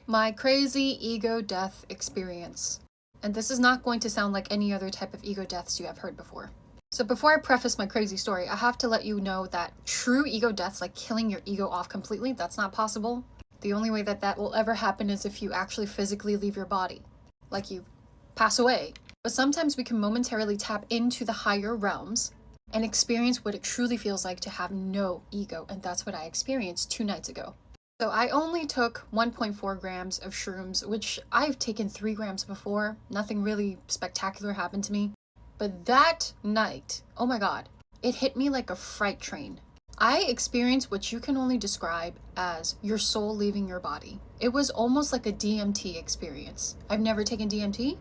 My crazy ego death experience. And this is not going to sound like any other type of ego deaths you have heard before. So before I preface my crazy story, I have to let you know that true ego deaths, like killing your ego off completely, that's not possible. The only way that that will ever happen is if you actually physically leave your body, like you pass away. But sometimes we can momentarily tap into the higher realms and experience what it truly feels like to have no ego. And that's what I experienced 2 nights ago. So I only took 1.4 grams of shrooms, which I've taken 3 grams before. Nothing really spectacular happened to me. But that night, oh my God, it hit me like a freight train. I experienced what you can only describe as your soul leaving your body. It was almost like a DMT experience. I've never taken DMT,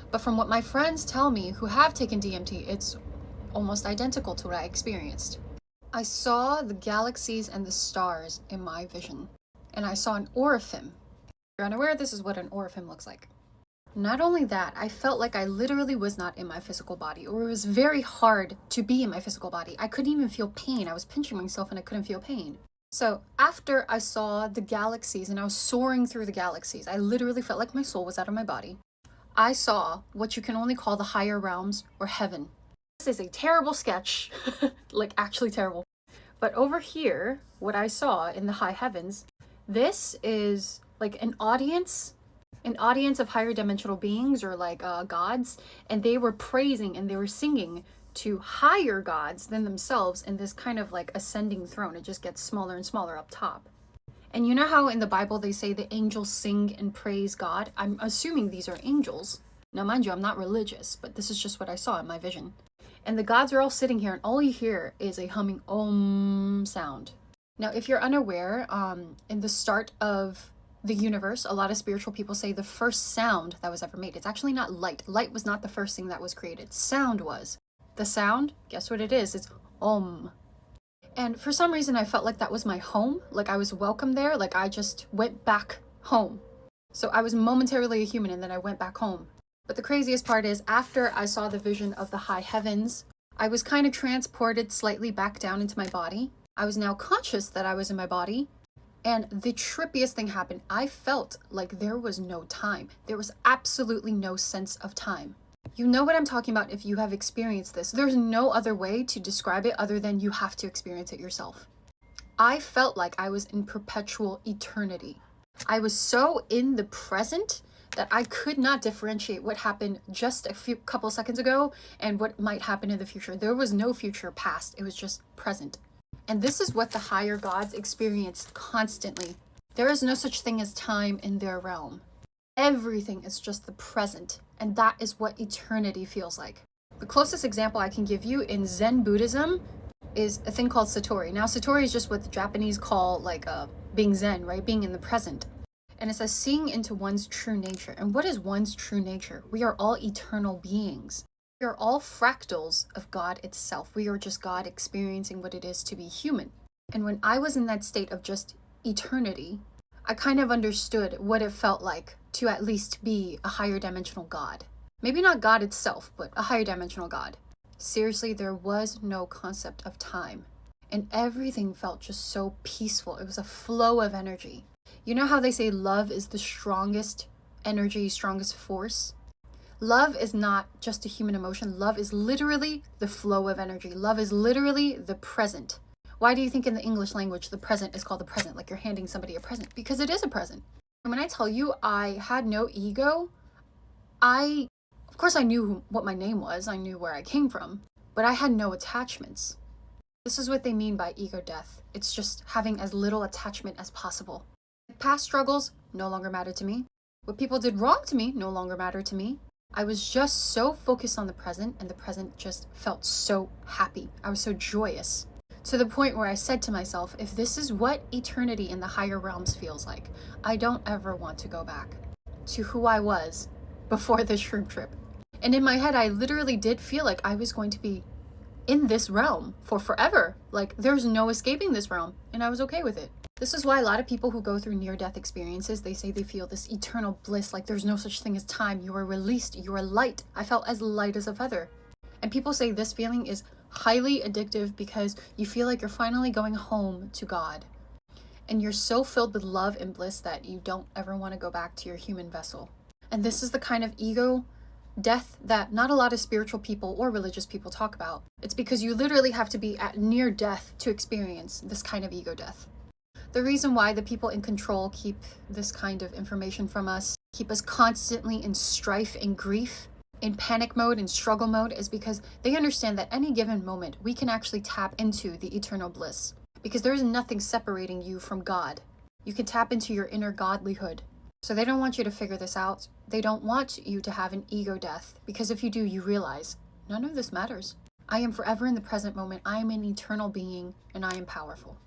but from what my friends tell me who have taken DMT, it's almost identical to what I experienced. I saw the galaxies and the stars in my vision, and I saw an orifim. If you're unaware, this is what an orifim looks like. Not only that, I felt like I literally was not in my physical body, or it was very hard to be in my physical body. I couldn't even feel pain. I was pinching myself and I couldn't feel pain. So after I saw the galaxies and I was soaring through the galaxies, I literally felt like my soul was out of my body. I saw what you can only call the higher realms or heaven. This is a terrible sketch, like actually terrible. But over here, what I saw in the high heavens, this is like an audience of higher dimensional beings or like gods, and they were praising and they were singing to higher gods than themselves in this kind of like ascending throne. It just gets smaller and smaller up top. And you know how in the Bible they say the angels sing and praise God? I'm assuming these are angels. Now mind you, I'm not religious, but this is just what I saw in my vision. And the gods are all sitting here and all you hear is a humming om sound. Now if you're unaware, in the start of the universe, a lot of spiritual people say the first sound that was ever made, it's actually not light. Light was not the first thing that was created. Sound was. The sound, guess what it is? It's Om. And for some reason, I felt like that was my home. Like I was welcome there. Like I just went back home. So I was momentarily a human and then I went back home. But the craziest part is after I saw the vision of the high heavens, I was kind of transported slightly back down into my body. I was now conscious that I was in my body. And the trippiest thing happened. I felt like there was no time. There was absolutely no sense of time. You know what I'm talking about if you have experienced this. There's no other way to describe it other than you have to experience it yourself. I felt like I was in perpetual eternity. I was so in the present that I could not differentiate what happened just a couple seconds ago and what might happen in the future. There was no future past. It was just present. And this is what the higher gods experience constantly. There is no such thing as time in their realm. Everything is just the present, and that is what eternity feels like. The closest example I can give you in Zen Buddhism is a thing called Satori. Now, Satori is just what the Japanese call like being Zen, right? Being in the present. And it says seeing into one's true nature. And what is one's true nature? We are all eternal beings. We are all fractals of God itself. We are just God experiencing what it is to be human. And when I was in that state of just eternity, I kind of understood what it felt like to at least be a higher dimensional God. Maybe not God itself, but a higher dimensional God. Seriously, there was no concept of time. And everything felt just so peaceful. It was a flow of energy. You know how they say love is the strongest energy, strongest force? Love is not just a human emotion. Love is literally the flow of energy. Love is literally the present. Why do you think in the English language the present is called the present? Like you're handing somebody a present. Because it is a present. And when I tell you I had no ego, of course I knew what my name was. I knew where I came from. But I had no attachments. This is what they mean by ego death. It's just having as little attachment as possible. Past struggles no longer matter to me. What people did wrong to me no longer matter to me. I was just so focused on the present, and the present just felt so happy. I was so joyous. To the point where I said to myself, if this is what eternity in the higher realms feels like, I don't ever want to go back to who I was before this shroom trip. And in my head, I literally did feel like I was going to be in this realm for forever. Like there's no escaping this realm, and I was okay with it. This is why a lot of people who go through near-death experiences, they say they feel this eternal bliss, like there's no such thing as time. You are released. You are light. I felt as light as a feather. And people say this feeling is highly addictive because you feel like you're finally going home to God. And you're so filled with love and bliss that you don't ever want to go back to your human vessel. And this is the kind of ego death that not a lot of spiritual people or religious people talk about. It's because you literally have to be at near death to experience this kind of ego death. The reason why the people in control keep this kind of information from us, keep us constantly in strife and grief, in panic mode and struggle mode, is because they understand that any given moment we can actually tap into the eternal bliss. Because there is nothing separating you from God. You can tap into your inner godlyhood. So they don't want you to figure this out. They don't want you to have an ego death, because if you do, you realize none of this matters. I am forever in the present moment. I am an eternal being, and I am powerful.